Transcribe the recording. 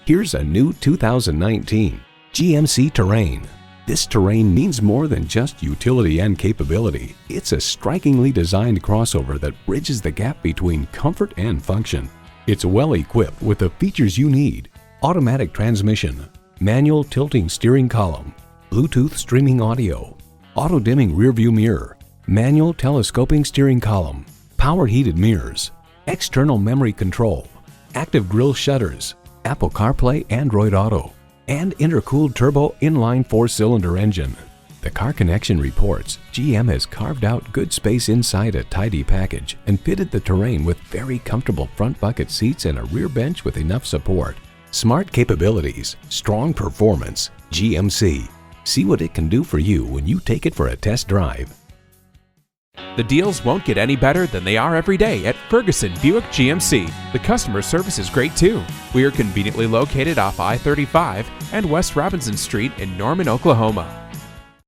Here's a new 2019 GMC Terrain. This Terrain means more than just utility and capability. It's a strikingly designed crossover that bridges the gap between comfort and function. It's well equipped with the features you need: automatic transmission, manual tilting steering column, Bluetooth streaming audio, auto-dimming rearview mirror, manual telescoping steering column, power heated mirrors, external memory control, active grille shutters, Apple CarPlay, Android Auto, and intercooled turbo inline 4-cylinder engine. The Car Connection reports GM has carved out good space inside a tidy package and fitted the Terrain with very comfortable front bucket seats and a rear bench with enough support. Smart capabilities, strong performance, GMC. See what it can do for you when you take it for a test drive. The deals won't get any better than they are every day at Ferguson Buick GMC. The customer service is great too. We are conveniently located off I-35 and West Robinson Street in Norman, Oklahoma.